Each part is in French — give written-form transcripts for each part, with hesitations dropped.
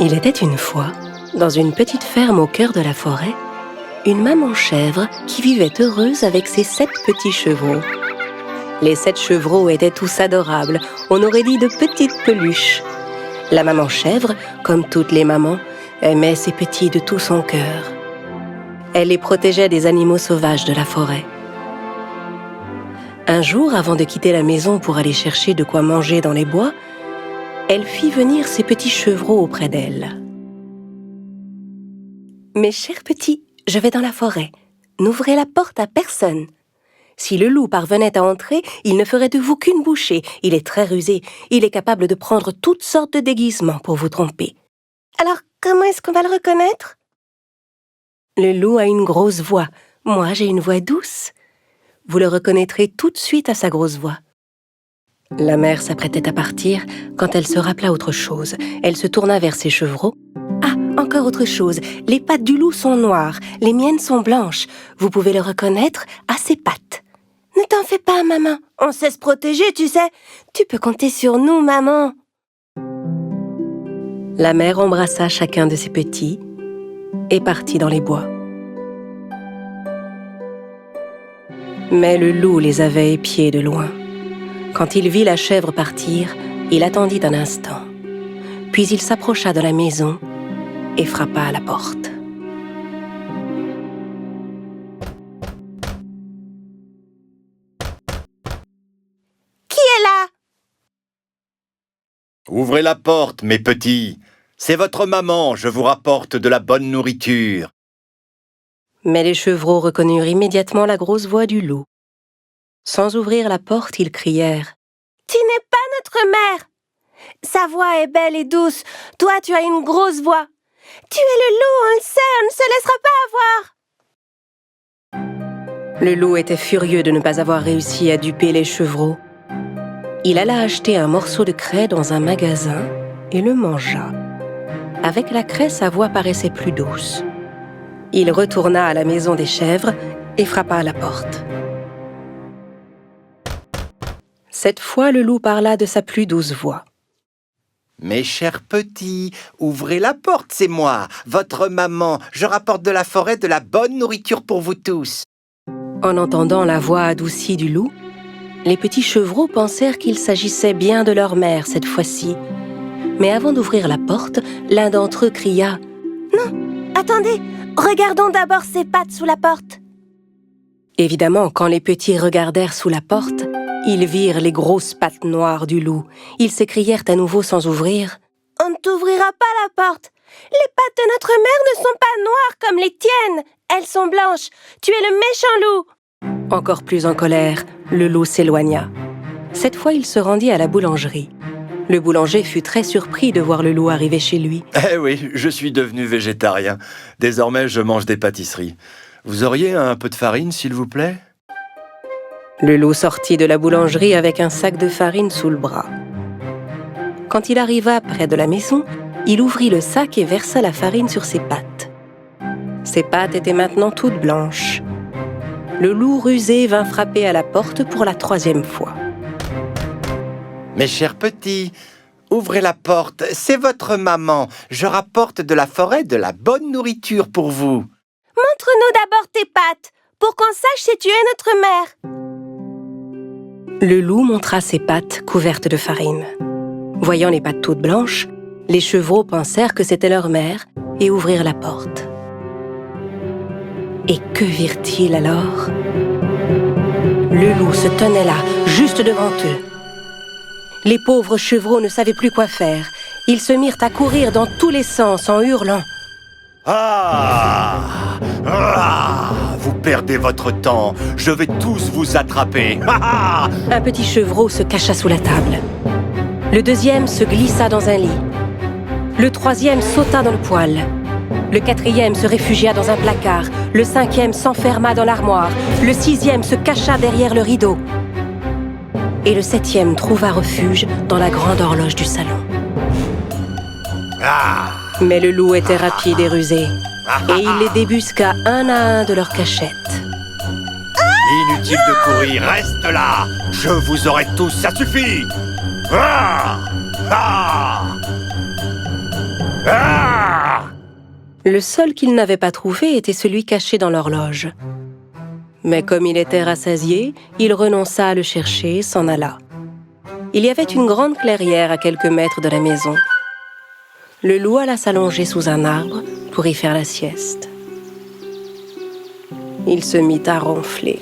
Il était une fois, dans une petite ferme au cœur de la forêt, une maman chèvre qui vivait heureuse avec ses 7 petits chevreaux. Les 7 chevreaux étaient tous adorables, on aurait dit de petites peluches. La maman chèvre, comme toutes les mamans, aimait ses petits de tout son cœur. Elle les protégeait des animaux sauvages de la forêt. Un jour, avant de quitter la maison pour aller chercher de quoi manger dans les bois, elle fit venir ses petits chevreaux auprès d'elle. « Mes chers petits, je vais dans la forêt. N'ouvrez la porte à personne. Si le loup parvenait à entrer, il ne ferait de vous qu'une bouchée. Il est très rusé. Il est capable de prendre toutes sortes de déguisements pour vous tromper. Alors, comment est-ce qu'on va le reconnaître? Le loup a une grosse voix. Moi, j'ai une voix douce. Vous le reconnaîtrez tout de suite à sa grosse voix. » La mère s'apprêtait à partir quand elle se rappela autre chose. Elle se tourna vers ses chevreaux. « Ah, encore autre chose. Les pattes du loup sont noires. Les miennes sont blanches. Vous pouvez le reconnaître à ses pattes. » « Ne t'en fais pas, maman. On sait se protéger, tu sais. Tu peux compter sur nous, maman. » La mère embrassa chacun de ses petits et partit dans les bois. Mais le loup les avait épiés de loin. Quand il vit la chèvre partir, il attendit un instant. Puis il s'approcha de la maison et frappa à la porte. « Qui est là ?»« Ouvrez la porte, mes petits. C'est votre maman, je vous rapporte de la bonne nourriture. » Mais les chevreaux reconnurent immédiatement la grosse voix du loup. Sans ouvrir la porte, ils crièrent « Tu n'es pas notre mère! Sa voix est belle et douce, toi tu as une grosse voix. Tu es le loup, on le sait, on ne se laissera pas avoir. » Le loup était furieux de ne pas avoir réussi à duper les chevreaux. Il alla acheter un morceau de craie dans un magasin et le mangea. Avec la craie, sa voix paraissait plus douce. Il retourna à la maison des chèvres et frappa à la porte. Cette fois, le loup parla de sa plus douce voix. « Mes chers petits, ouvrez la porte, c'est moi, votre maman. Je rapporte de la forêt de la bonne nourriture pour vous tous. » En entendant la voix adoucie du loup, les petits chevreaux pensèrent qu'il s'agissait bien de leur mère cette fois-ci. Mais avant d'ouvrir la porte, l'un d'entre eux cria « Non, attendez, regardons d'abord ses pattes sous la porte. » Évidemment, quand les petits regardèrent sous la porte, ils virent les grosses pattes noires du loup. Ils s'écrièrent à nouveau sans ouvrir « On ne t'ouvrira pas la porte. Les pattes de notre mère ne sont pas noires comme les tiennes. Elles sont blanches. Tu es le méchant loup. » Encore plus en colère, le loup s'éloigna. Cette fois, il se rendit à la boulangerie. Le boulanger fut très surpris de voir le loup arriver chez lui. « Eh oui, je suis devenu végétarien. Désormais, je mange des pâtisseries. Vous auriez un peu de farine, s'il vous plaît ?» Le loup sortit de la boulangerie avec un sac de farine sous le bras. Quand il arriva près de la maison, il ouvrit le sac et versa la farine sur ses pattes. Ses pattes étaient maintenant toutes blanches. Le loup rusé vint frapper à la porte pour la 3e fois. « Mes chers petits, ouvrez la porte, c'est votre maman. Je rapporte de la forêt de la bonne nourriture pour vous. » « Montre-nous d'abord tes pattes, pour qu'on sache si tu es notre mère. » Le loup montra ses pattes couvertes de farine. Voyant les pattes toutes blanches, les chevreaux pensèrent que c'était leur mère et ouvrirent la porte. Et que virent-ils alors? Le loup se tenait là, juste devant eux. Les pauvres chevreaux ne savaient plus quoi faire. Ils se mirent à courir dans tous les sens en hurlant. « Ah! Ah! Vous perdez votre temps, je vais tous vous attraper. Ah! Un petit chevreau se cacha sous la table. Le 2e se glissa dans un lit. Le 3e sauta dans le poêle. Le 4e se réfugia dans un placard. Le 5e s'enferma dans l'armoire. Le 6e se cacha derrière le rideau. Et le 7e trouva refuge dans la grande horloge du salon. Ah! Mais le loup était rapide et rusé, et il les débusqua un à un de leur cachette. Inutile de courir, reste là. Je vous aurai tous, ça suffit. Ah! Ah! Ah! Le seul qu'il n'avait pas trouvé était celui caché dans l'horloge. Mais comme il était rassasié, il renonça à le chercher et s'en alla. Il y avait une grande clairière à quelques mètres de la maison. Le loup alla s'allonger sous un arbre pour y faire la sieste. Il se mit à ronfler.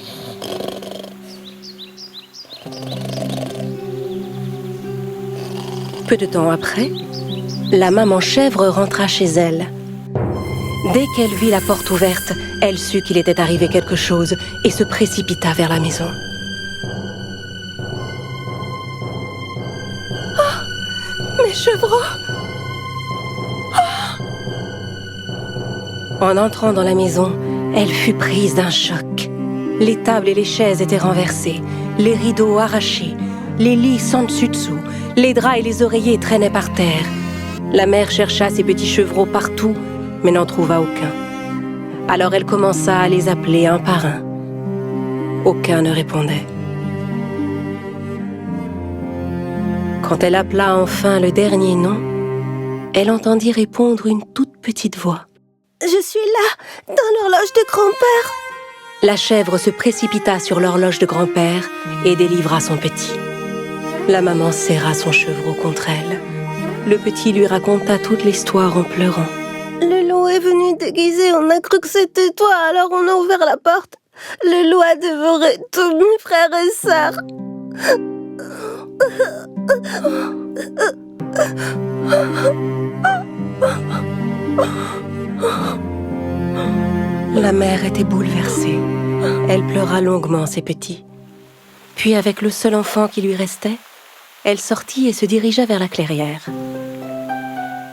Peu de temps après, la maman chèvre rentra chez elle. Dès qu'elle vit la porte ouverte, elle sut qu'il était arrivé quelque chose et se précipita vers la maison. Oh, mes chevreaux! Oh! En entrant dans la maison, elle fut prise d'un choc. Les tables et les chaises étaient renversées, les rideaux arrachés, les lits sans dessus-dessous, les draps et les oreillers traînaient par terre. La mère chercha ses petits chevreaux partout, mais n'en trouva aucun. Alors elle commença à les appeler un par un. Aucun ne répondait. Quand elle appela enfin le dernier nom, elle entendit répondre une toute petite voix. « Je suis là, dans l'horloge de grand-père !» La chèvre se précipita sur l'horloge de grand-père et délivra son petit. La maman serra son chevreau contre elle. Le petit lui raconta toute l'histoire en pleurant. Le loup est venu déguisé, on a cru que c'était toi, alors on a ouvert la porte. Le loup a dévoré tous mes frères et sœurs. La mère était bouleversée. Elle pleura longuement ses petits. Puis, avec le seul enfant qui lui restait, elle sortit et se dirigea vers la clairière.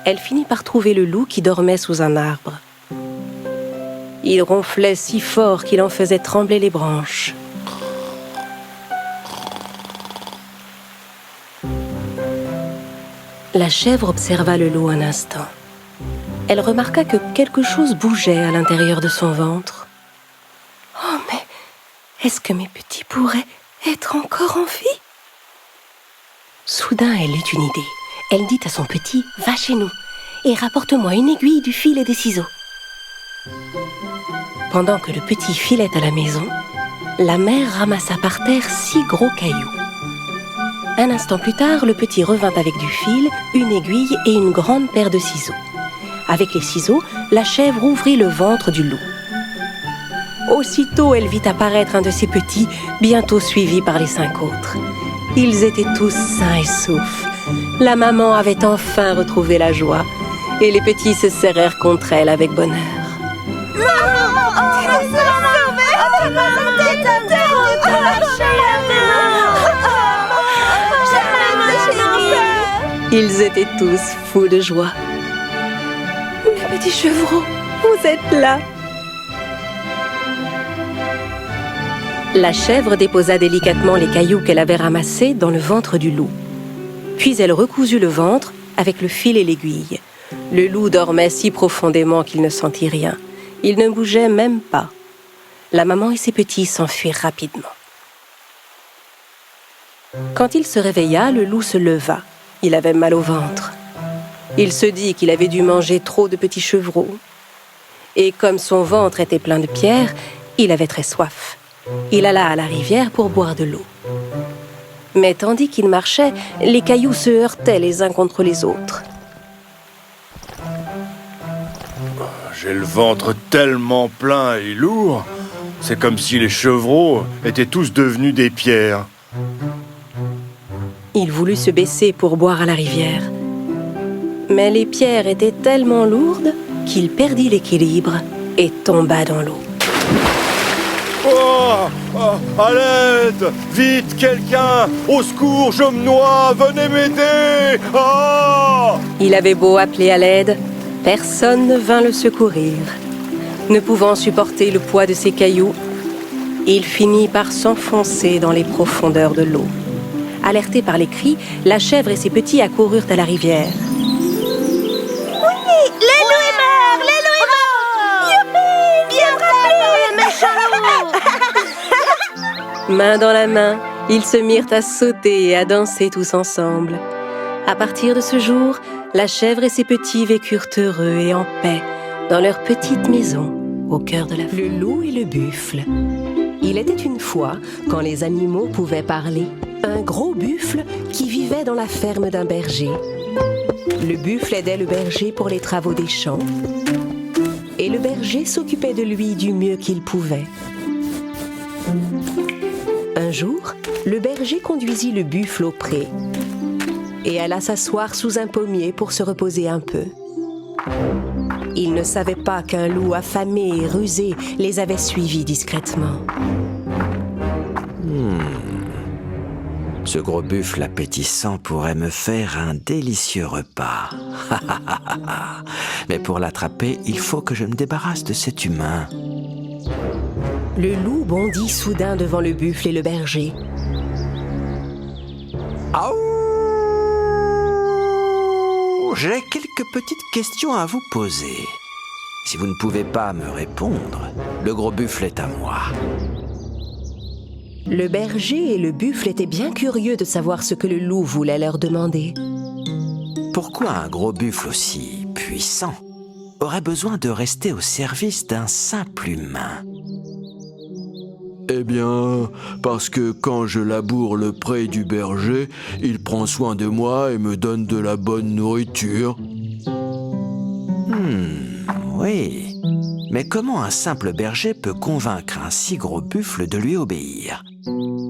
Elle finit par trouver le loup qui dormait sous un arbre. Il ronflait si fort qu'il en faisait trembler les branches. La chèvre observa le loup un instant. Elle remarqua que quelque chose bougeait à l'intérieur de son ventre. « Oh, mais est-ce que mes petits pourraient être encore en vie ?» Soudain, elle eut une idée. Elle dit à son petit « Va chez nous et rapporte-moi une aiguille, du fil et des ciseaux. » Pendant que le petit filait à la maison, la mère ramassa par terre 6 gros cailloux. Un instant plus tard, le petit revint avec du fil, une aiguille et une grande paire de ciseaux. Avec les ciseaux, la chèvre ouvrit le ventre du loup. Aussitôt, elle vit apparaître un de ses petits, bientôt suivi par les 5 autres. Ils étaient tous sains et saufs. La maman avait enfin retrouvé la joie, et les petits se serrèrent contre elle avec bonheur. Ils étaient tous fous de joie. Mes petits chevreaux, vous êtes là. La chèvre déposa délicatement les cailloux qu'elle avait ramassés dans le ventre du loup. Puis elle recousut le ventre avec le fil et l'aiguille. Le loup dormait si profondément qu'il ne sentit rien. Il ne bougeait même pas. La maman et ses petits s'enfuirent rapidement. Quand il se réveilla, le loup se leva. Il avait mal au ventre. Il se dit qu'il avait dû manger trop de petits chevreaux. Et comme son ventre était plein de pierres, il avait très soif. Il alla à la rivière pour boire de l'eau. Mais tandis qu'il marchait, les cailloux se heurtaient les uns contre les autres. J'ai le ventre tellement plein et lourd, c'est comme si les chevreaux étaient tous devenus des pierres. Il voulut se baisser pour boire à la rivière. Mais les pierres étaient tellement lourdes qu'il perdit l'équilibre et tomba dans l'eau. Oh, à l'aide! Vite, quelqu'un! Au secours, je me noie! Venez m'aider! Oh! Il avait beau appeler à l'aide, personne ne vint le secourir. Ne pouvant supporter le poids de ses cailloux, il finit par s'enfoncer dans les profondeurs de l'eau. Alertés par les cris, la chèvre et ses petits accoururent à la rivière. Main dans la main, ils se mirent à sauter et à danser tous ensemble. À partir de ce jour, la chèvre et ses petits vécurent heureux et en paix, dans leur petite maison, au cœur de la forêt. Le loup et le buffle. Il était une fois, quand les animaux pouvaient parler, un gros buffle qui vivait dans la ferme d'un berger. Le buffle aidait le berger pour les travaux des champs, et le berger s'occupait de lui du mieux qu'il pouvait. Un jour, le berger conduisit le buffle au pré et alla s'asseoir sous un pommier pour se reposer un peu. Il ne savait pas qu'un loup affamé et rusé les avait suivis discrètement. Ce gros buffle appétissant pourrait me faire un délicieux repas. Mais pour l'attraper, il faut que je me débarrasse de cet humain. Le loup bondit soudain devant le buffle et le berger. Aouh! J'ai quelques petites questions à vous poser. Si vous ne pouvez pas me répondre, le gros buffle est à moi. Le berger et le buffle étaient bien curieux de savoir ce que le loup voulait leur demander. Pourquoi un gros buffle aussi puissant aurait besoin de rester au service d'un simple humain? Eh bien, parce que quand je laboure le pré du berger, il prend soin de moi et me donne de la bonne nourriture. Oui. Mais comment un simple berger peut convaincre un si gros buffle de lui obéir?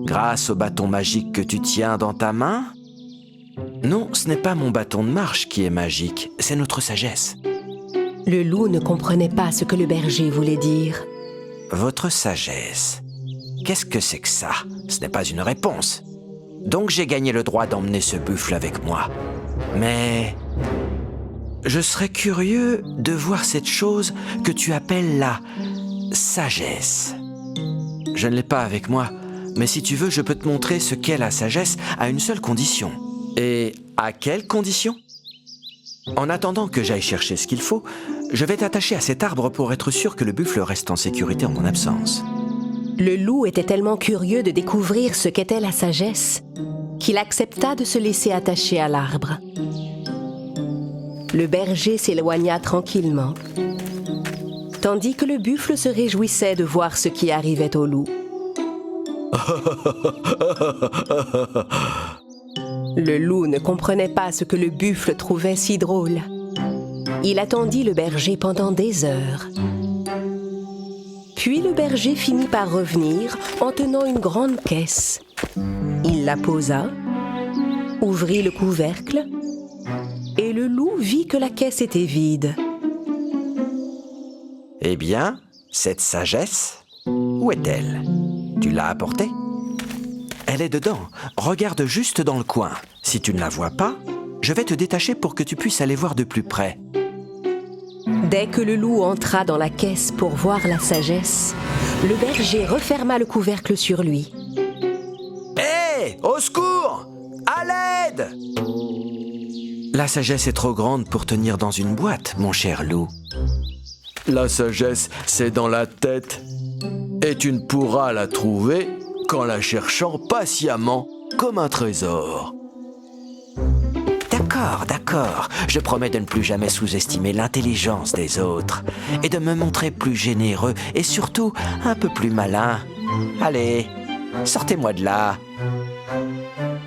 Grâce au bâton magique que tu tiens dans ta main? Non, ce n'est pas mon bâton de marche qui est magique, c'est notre sagesse. Le loup ne comprenait pas ce que le berger voulait dire. Votre sagesse. Qu'est-ce que c'est que ça? Ce n'est pas une réponse. Donc j'ai gagné le droit d'emmener ce buffle avec moi. Mais je serais curieux de voir cette chose que tu appelles la sagesse. Je ne l'ai pas avec moi, mais si tu veux, je peux te montrer ce qu'est la sagesse à une seule condition. Et à quelle condition? En attendant que j'aille chercher ce qu'il faut, je vais t'attacher à cet arbre pour être sûr que le buffle reste en sécurité en mon absence. Le loup était tellement curieux de découvrir ce qu'était la sagesse qu'il accepta de se laisser attacher à l'arbre. Le berger s'éloigna tranquillement, tandis que le buffle se réjouissait de voir ce qui arrivait au loup. Le loup ne comprenait pas ce que le buffle trouvait si drôle. Il attendit le berger pendant des heures. Puis le berger finit par revenir en tenant une grande caisse. Il la posa, ouvrit le couvercle, et le loup vit que la caisse était vide. Eh bien, cette sagesse, où est-elle? Tu l'as apportée? Elle est dedans. Regarde juste dans le coin. Si tu ne la vois pas, je vais te détacher pour que tu puisses aller voir de plus près. Dès que le loup entra dans la caisse pour voir la sagesse, le berger referma le couvercle sur lui. Hé! Au secours! À l'aide! La sagesse est trop grande pour tenir dans une boîte, mon cher loup. La sagesse, c'est dans la tête. Et tu ne pourras la trouver qu'en la cherchant patiemment comme un trésor. D'accord. Je promets de ne plus jamais sous-estimer l'intelligence des autres et de me montrer plus généreux et surtout un peu plus malin. Allez, sortez-moi de là.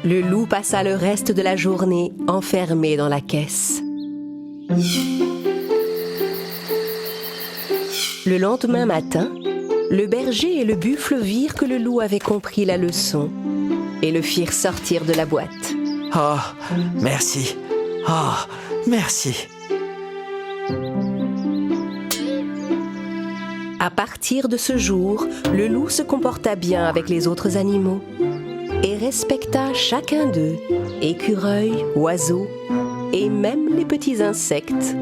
Le loup passa le reste de la journée enfermé dans la caisse. Le lendemain matin, le berger et le buffle virent que le loup avait compris la leçon et le firent sortir de la boîte. Oh, merci. Oh, merci. À partir de ce jour, le loup se comporta bien avec les autres animaux et respecta chacun d'eux, écureuils, oiseaux et même les petits insectes.